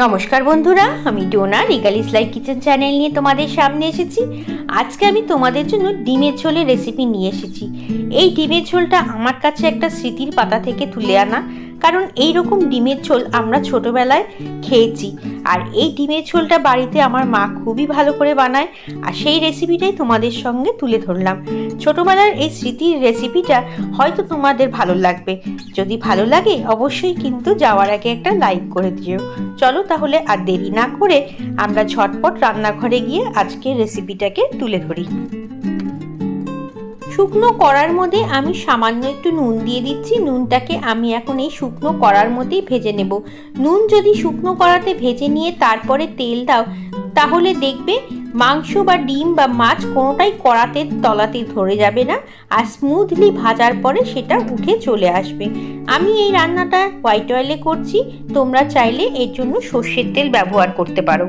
নমস্কার বন্ধুরা, আমি ডোনা রিগালিস লাইফ কিচেন চ্যানেল নিয়ে তোমাদের সামনে এসেছি। আজকে আমি তোমাদের জন্য ডিমের ঝোলের রেসিপি নিয়ে এসেছি। এই ডিমের ঝোলটা আমার কাছে একটা স্মৃতির পাতা থেকে তুলে আনা, কারণ এই রকম ডিমের ঝোল আমরা ছোটবেলায় খেয়েছি। আর এই ডিমের ঝোলটা বাড়িতে আমার মা খুবই ভালো করে বানায়, আর সেই রেসিপিটাই তোমাদের সঙ্গে তুলে ধরলাম। ছোটবেলার এই স্মৃতির রেসিপিটা হয়তো তোমাদের ভালো লাগবে। যদি ভালো লাগে অবশ্যই কিন্তু যাওয়ার আগে একটা লাইক করে দিও। চলো তাহলে আর দেরি না করে আমরা ঝটপট রান্নাঘরে গিয়ে আজকের রেসিপিটাকে তুলে ধরি। শুকনো কড়ার মধ্যে আমি সামান্য একটু নুন দিয়ে দিচ্ছি। নুনটাকে আমি এখন এই শুকনো কড়ার মধ্যেই ভেজে নেব। নুন যদি শুকনো কড়াতে ভেজে নিয়ে তারপরে তেল দাও, তাহলে দেখবে মাংস বা ডিম বা মাছ কোনোটাই কড়াতে তলাতে ধরে যাবে না, আর স্মুথলি ভাজার পরে সেটা উঠে চলে আসবে। আমি এই রান্নাটা হোয়াইট অয়েলে করছি, তোমরা চাইলে এর জন্য সর্ষের তেল ব্যবহার করতে পারো।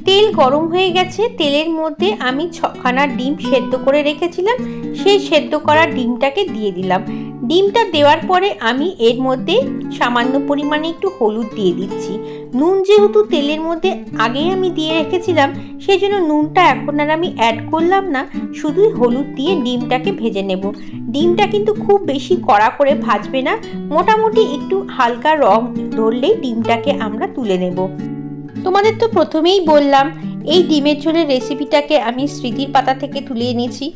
তেল গরম হয়ে গেছে, তেলের মধ্যে আমি 6খানা ডিম সেদ্ধ করে রেখেছিলাম, সেই সেদ্ধ করা ডিমটাকে দিয়ে দিলাম। ডিমটা দেওয়ার পরে আমি এর মধ্যে সামান্য পরিমাণে একটু হলুদ দিয়ে দিচ্ছি। নুন যেহেতু তেলের মধ্যে আগেই আমি দিয়ে রেখেছিলাম, সেই জন্য নুনটা এখন আর আমি অ্যাড করলাম না, শুধুই হলুদ দিয়ে ডিমটাকে ভেজে নেব। ডিমটা কিন্তু খুব বেশি কড়া করে ভাজবে না, মোটামুটি একটু হালকা রং ধরলেই ডিমটাকে আমরা তুলে নেব। তোমাদের তো প্রথমেই বললাম এই ডিমের ঝোলের রেসিপিটাকে আমি স্মৃতির পাতা থেকে তুলে এনেছি।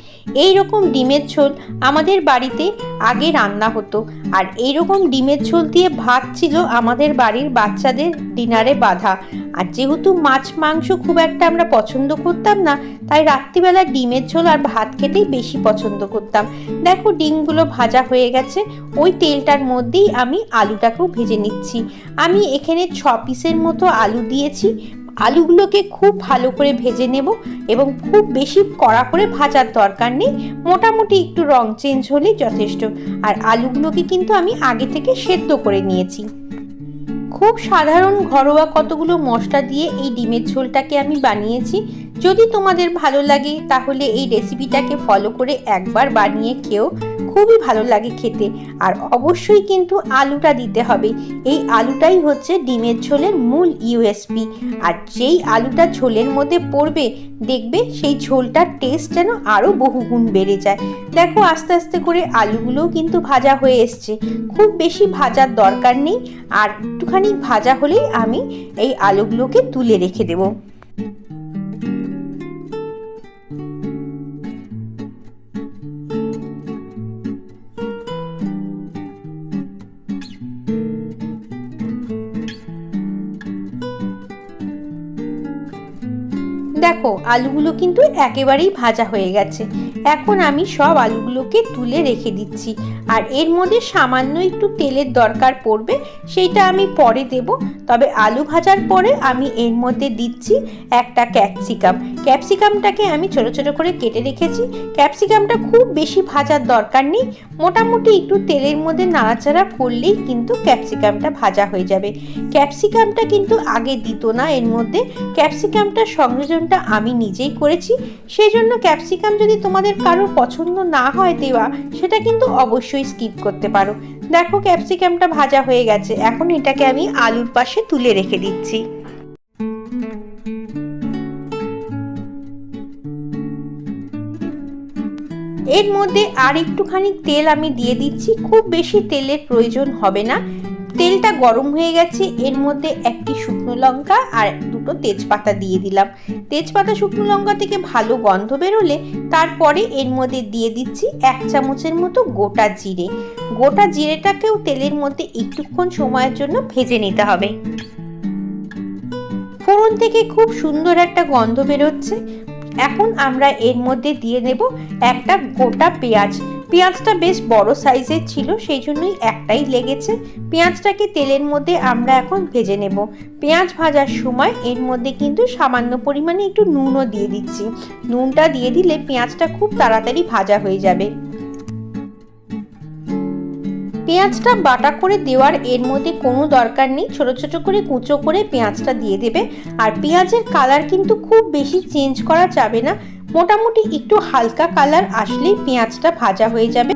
এই রকম ডিমের ঝোল আমাদের বাড়িতে আগে রান্না হতো, আর এই রকম ডিমের ঝোল দিয়ে ভাত ছিল আমাদের বাড়ির বাচ্চাদের ডিনারে বাঁধা। আর যেহেতু মাছ মাংস খুব একটা আমরা পছন্দ করতাম না, তাই রাত্রিবেলা ডিমের ঝোল আর ভাত খেতেই বেশি পছন্দ করতাম। দেখো ডিমগুলো ভাজা হয়ে গেছে, ওই তেলটার মধ্যেই আমি আলুটাকেও ভেজে নিচ্ছি। আমি এখানে 6 পিসের মতো আলু দিয়েছি। আলুগুলোকে খুব ভালো করে ভেজে নেব, এবং খুব বেশি কড়া করে ভাজার দরকার নেই, মোটামুটি একটু রং চেঞ্জ হলেই যথেষ্ট। আর আলুগুলোকে কিন্তু আমি আগে থেকে সেদ্ধ করে নিয়েছি। খুব সাধারণ ঘরোয়া কতগুলো মশলা দিয়ে এই ডিমের ঝোলটাকে আমি বানিয়েছি। যদি তোমাদের ভালো লাগে তাহলে এই রেসিপিটাকে ফলো করে একবার বানিয়ে খেও, খুবই ভালো লাগে খেতে। আর অবশ্যই কিন্তু আলুটা দিতে হবে, এই আলুটাই হচ্ছে ডিমের ঝোলের মূল ইউএসপি। আর যেই আলুটা ঝোলের মধ্যে পড়বে দেখবে সেই ঝোলটার টেস্ট যেন আরও বহুগুণ বেড়ে যায়। দেখো আস্তে আস্তে করে আলুগুলোও কিন্তু ভাজা হয়ে এসছে, খুব বেশি ভাজার দরকার নেই। আর একটুখানি ভাজা হলেই আমি এই আলুগুলোকে তুলে রেখে দেবো। দেখো আলুগুলো কিন্তু একেবারেই ভাজা হয়ে গেছে। এখন আমি সব আলুগুলোকে তুলে রেখে দিচ্ছি। আর এর মধ্যে সামান্য একটু তেলের দরকার পড়বে, সেইটা আমি পরে দেব। তবে আলু ভাজার পরে আমি এর মধ্যে দিচ্ছি একটা ক্যাপসিকাম। ক্যাপসিকামটাকে আমি ছোট ছোট করে কেটে রেখেছি। ক্যাপসিকামটা খুব বেশি ভাজার দরকার নেই, মোটামুটি একটু তেলের মধ্যে নাড়াচাড়া করলেই কিন্তু ক্যাপসিকামটা ভাজা হয়ে যাবে। ক্যাপসিকামটা কিন্তু আগে দিত না এর মধ্যে, ক্যাপসিকামটা সংযোজনটা আমি নিজেই করেছি। সেই জন্য ক্যাপসিকাম যদি তোমাদের কারোর পছন্দ না হয় দেওয়া, সেটা কিন্তু অবশ্যই স্কিপ করতে পারো। দেখো ক্যাপসিকামটা ভাজা হয়ে গেছে, এখন এটাকে আমি আলুর পাশে তুলে রেখে দিচ্ছি। এর মধ্যে আর একটুখানি তেল আমি দিয়ে দিচ্ছি, খুব বেশি তেলের প্রয়োজন হবে না। তেলটা গরম হয়ে গেছে, এর মধ্যে একটি শুকনো লঙ্কা আর দুটো তেজপাতা দিয়ে দিলাম। তেজপাতা শুকনো লঙ্কা থেকে ভালো গন্ধ বেরোলে তারপরে এর মধ্যে দিয়ে দিচ্ছি 1 চামচের মতো গোটা জিরে। গোটা জিরেটাকেও তেলের মধ্যে একটুক্ষণ সময়ের জন্য ভেজে নিতে হবে। ফোড়ন থেকে খুব সুন্দর একটা গন্ধ বেরোচ্ছে। এখন আমরা এর মধ্যে দিয়ে নেব একটা গোটা পেঁয়াজ। পেঁয়াজটা বেশ বড় সাইজের ছিল, সেই জন্যই একটাই লেগেছে। পেঁয়াজটাকে তেলের মধ্যে আমরা এখন ভেজে নেব। পেঁয়াজ ভাজার সময় এর মধ্যে কিন্তু সামান্য পরিমাণে একটু নুনও দিয়ে দিচ্ছি। নুনটা দিয়ে দিলে পেঁয়াজটা খুব তাড়াতাড়ি ভাজা হয়ে যাবে। পেঁয়াজটা বাটা করে দেওয়ার এর মধ্যে কোনো দরকার নেই, ছোট ছোট করে কুচো করে পেঁয়াজটা দিয়ে দেবে। আর পেঁয়াজের কালার কিন্তু খুব বেশি চেঞ্জ করা যাবে না, মোটামুটি একটু হালকা কালার আসলেই পেঁয়াজটা ভাজা হয়ে যাবে।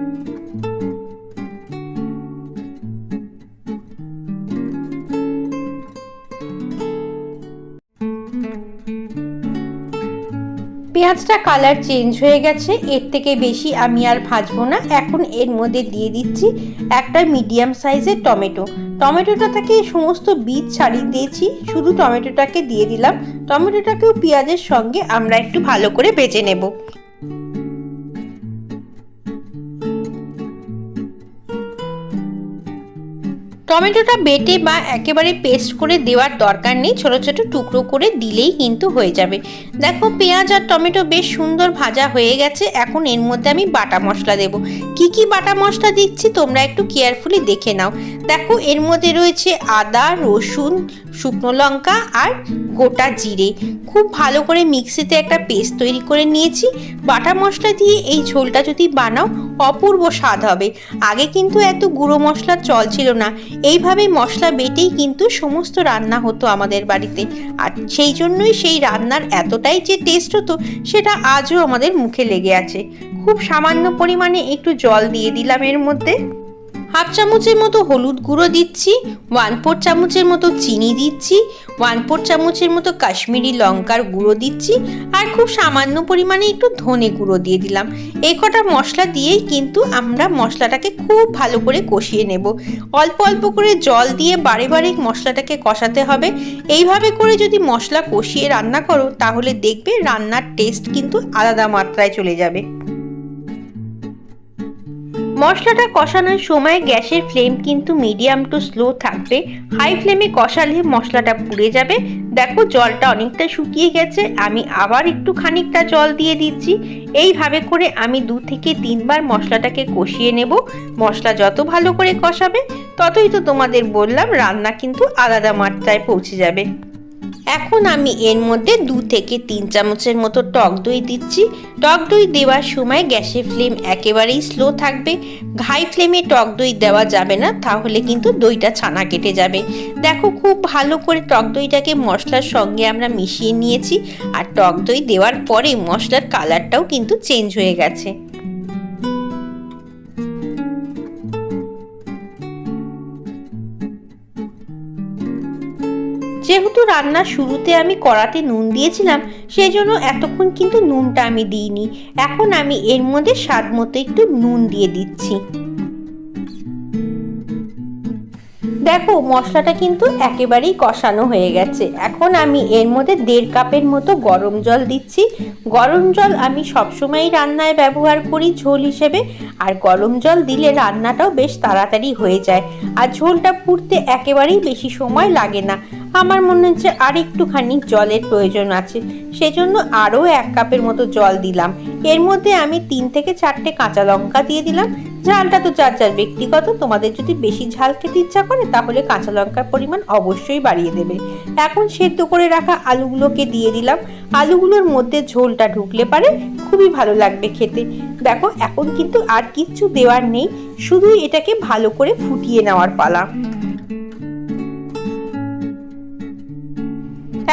পেঁয়াজটা কালার চেঞ্জ হয়ে গেছে, এর থেকে বেশি আমি আর ভাজবো না। এখন এর মধ্যে দিয়ে দিচ্ছি একটা মিডিয়াম সাইজের টমেটো। টমেটোটা থেকে সমস্ত বীজ ছাড়িয়ে দিয়েছি, শুধু টমেটোটাকে দিয়ে দিলাম। টমেটোটাকেও পেঁয়াজের সঙ্গে আমরা একটু ভালো করে ভেজে নেব। টমেটোটা বেটে বা একেবারে পেস্ট করে দেওয়ার দরকার নেই, ছোট ছোট টুকরো করে দিলেই কিন্তু হয়ে যাবে। দেখো পেঁয়াজ আর টমেটো বেশ সুন্দর ভাজা হয়ে গেছে। এখন এর মধ্যে আমি বাটা মশলা দেব। কি কি বাটা মশলা দিচ্ছি তোমরা একটু কেয়ারফুলি দেখে নাও। দেখো এর মধ্যে রয়েছে আদা, রসুন, শুকনো লঙ্কা আর গোটা জিরে। খুব ভালো করে মিক্সিতে একটা পেস্ট তৈরি করে নিয়েছি। বাটা মশলা দিয়ে এই ঝোলটা যদি বানাও অপূর্ব স্বাদ হবে। আগে কিন্তু এত গুঁড়ো মশলার চল ছিল না, এইভাবে মশলা বেটেই কিন্তু সমস্ত রান্না হতো আমাদের বাড়িতে। আর সেই জন্যই সেই রান্নার এতটাই যে টেস্ট হতো সেটা আজও আমাদের মুখে লেগে আছে। খুব সামান্য পরিমাণে একটু জল দিয়ে দিলাম এর মধ্যে। হাফ চামচের মতো হলুদ গুঁড়ো দিচ্ছি, 1/4 চামচের মতো চিনি দিচ্ছি, 1/4 চামচের মতো কাশ্মীরি লঙ্কার গুঁড়ো দিচ্ছি, আর খুব সামান্য পরিমাণে একটু ধনে গুঁড়ো দিয়ে দিলাম। এই কটা মশলা দিয়েই কিন্তু আমরা মশলাটাকে খুব ভালো করে কষিয়ে নেব। অল্প অল্প করে জল দিয়ে বারে বারে মশলাটাকে কষাতে হবে। এইভাবে করে যদি মশলা কষিয়ে রান্না করো তাহলে দেখবে রান্নার টেস্ট কিন্তু আলাদা মাত্রায় চলে যাবে। মশলাটা কষানোর সময় গ্যাসের ফ্লেম কিন্তু মিডিয়াম টু স্লো থাকবে। হাই ফ্লেমে কষালে মশলাটা পুড়ে যাবে। দেখো জলটা অনেকটা শুকিয়ে গেছে, আমি আবার একটু খানিকটা জল দিয়ে দিচ্ছি। এইভাবে করে আমি 2 থেকে 3 বার মশলাটাকে কষিয়ে নেব। মশলা যত ভালো করে কষাবে ততই তো তোমাদের বললাম রান্না কিন্তু আলাদা মাত্রায় পৌঁছে যাবে। এখন আমি এর মধ্যে 2 থেকে 3 চামচের মতো টক দই দিচ্ছি। টক দই দেওয়ার সময় গ্যাসের ফ্লেম একেবারেই স্লো থাকবে। হাই ফ্লেমে টক দই দেওয়া যাবে না, তাহলে কিন্তু দইটা ছানা কেটে যাবে। দেখো খুব ভালো করে টক দইটাকে মশলার সঙ্গে আমরা মিশিয়ে নিয়েছি। আর টক দই দেওয়ার পরে মশলার কালারটাও কিন্তু চেঞ্জ হয়ে গেছে। যেহেতু রান্নার শুরুতে আমি কড়াতে নুন দিয়েছিলাম সেই জন্য এতক্ষণ কিন্তু নুনটা আমি দিইনি। এখন আমি এর মধ্যে স্বাদ মতো একটু নুন দিয়ে দিচ্ছি। দেখো মশলাটা কিন্তু একেবারেই কষানো হয়ে গেছে। এখন আমি এর মধ্যে 1.5 কাপের মতো গরম জল দিচ্ছি। গরম জল আমি সবসময় রান্নায় ব্যবহার করি ঝোল হিসেবে, আর গরম জল দিলে রান্নাটাও বেশ তাড়াতাড়ি হয়ে যায় আর ঝোলটা ফুটতে একেবারেই বেশি সময় লাগে না। আমার মনে হচ্ছে আর একটুখানি জলের প্রয়োজন আছে, সেজন্য আরও 1 কাপের মতো জল দিলাম। এর মধ্যে আমি 3 থেকে 4টে কাঁচা লঙ্কা দিয়ে দিলাম। ঝালটা তো যার যার ব্যক্তিগত, তোমাদের যদি বেশি ঝাল খেতে ইচ্ছা করে তাহলে কাঁচা লঙ্কার পরিমাণ অবশ্যই বাড়িয়ে দেবে। এখন সেদ্ধ করে রাখা আলুগুলোকে দিয়ে দিলাম। আলুগুলোর মধ্যে ঝোলটা ঢুকলে পারে খুবই ভালো লাগবে খেতে। দেখো এখন কিন্তু আর কিচ্ছু দেওয়ার নেই, শুধু এটাকে ভালো করে ফুটিয়ে নেওয়ার পালা।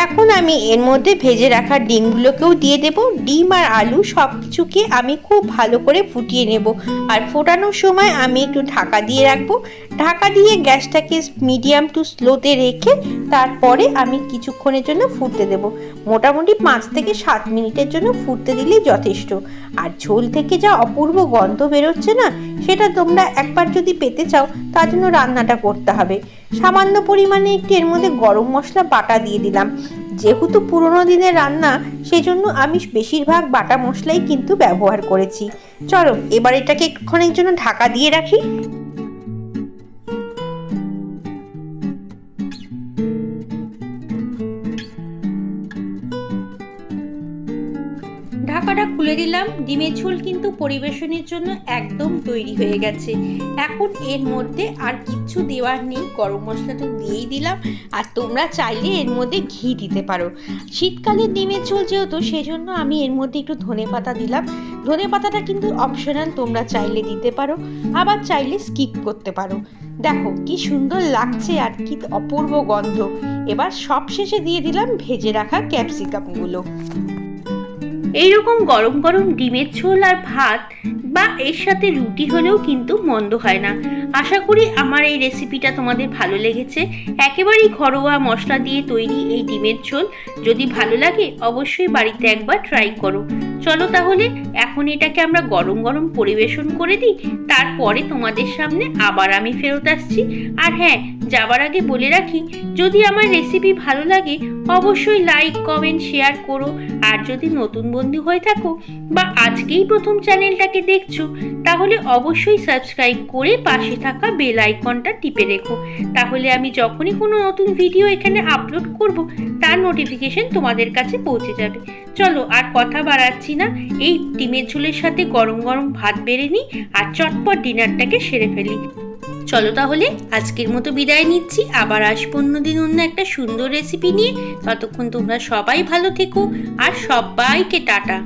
এখন আমি এর মধ্যে ভেজে রাখা ডিমগুলোকেও দিয়ে দেব। ডিম আর আলু সব কিছুকে আমি খুব ভালো করে ফুটিয়ে নেব। আর ফোটানোর সময় আমি একটু ঢাকা দিয়ে রাখবো। ঢাকা দিয়ে গ্যাসটাকে মিডিয়াম টু স্লোতে রেখে তারপরে আমি কিছুক্ষণের জন্য ফুটতে দেব। মোটামুটি 5 থেকে 7 মিনিটের জন্য ফুটতে দিলেই যথেষ্ট। আর ঝোল থেকে যা অপূর্ব গন্ধ বেরোচ্ছে না, সেটা তোমরা একবার যদি পেতে চাও তার জন্য রান্নাটা করতে হবে। সামান্য পরিমাণে একটু এর মধ্যে গরম মশলা বাটা দিয়ে দিলাম। যেহেতু পুরোনো দিনের রান্না সেই জন্য আমি বেশিরভাগ বাটা মশলাই কিন্তু ব্যবহার করেছি। চলো এবার এটাকে একটুক্ষণের জন্য ঢাকা দিয়ে রাখি। ঢাকাটা খুলে দিলাম। ডিমের ঝোল কিন্তু পরিবেশনের জন্য একদম তৈরি হয়ে গেছে। এখন এর মধ্যে আর কিচ্ছু দেওয়ার নেই, গরম মশলা তো দিয়েই দিলাম। আর তোমরা চাইলে এর মধ্যে ঘি দিতে পারো। শীতকালের ডিমের ঝোল যেহেতু সেজন্য আমি এর মধ্যে একটু ধনেপাতা দিলাম। ধনেপাতাটা কিন্তু অপশনাল, তোমরা চাইলে দিতে পারো, আবার চাইলে স্কিপ করতে পারো। দেখো কি সুন্দর লাগছে আর কি অপূর্ব গন্ধ। এবার সব শেষে দিয়ে দিলাম ভেজে রাখা ক্যাপসিকামগুলো। এইরকম গরম গরম ডিমের ঝোল আর ভাত বা এর সাথে রুটি হলেও কিন্তু মন্দ হয় না। আশা করি আমার এই রেসিপিটা তোমাদের ভালো লেগেছে। একেবারেই ঘরোয়া মশলা দিয়ে তৈরি এই ডিমের ঝোল যদি ভালো লাগে অবশ্যই বাড়িতে একবার ট্রাই করো। চলো তাহলে এখন এটাকে আমরা গরম গরম পরিবেশন করে দিই, তারপরে তোমাদের সামনে আবার আমি ফেরত আসছি। আর হ্যাঁ, যাবার আগে বলে রাখি, যদি আমার রেসিপি ভালো লাগে অবশ্যই লাইক কমেন্ট শেয়ার করো। আর যদি নতুন বন্ধু হয়ে থাকো বা আজকেই প্রথম চ্যানেলটাকে দেখছো তাহলে অবশ্যই সাবস্ক্রাইব করে পাশে থাকা বেল আইকনটা টিপে রেখো, তাহলে আমি যখনই কোনো নতুন ভিডিও এখানে আপলোড করব তার নোটিফিকেশন তোমাদের কাছে পৌঁছে যাবে। চলো আর কথা বাড়াচ্ছি না, এই ডিমের ঝোলের সাথে গরম গরম ভাত বেড়ে নিই আর চটপট ডিনারটাকে সেরে ফেলি। চলো তাহলে আজকের মতো বিদায় নিচ্ছি, আবার আসবো অন্যদিন অন্য একটা সুন্দর রেসিপি নিয়ে। ততক্ষণ তোমরা সবাই ভালো থেকো আর সবাইকে টাটা।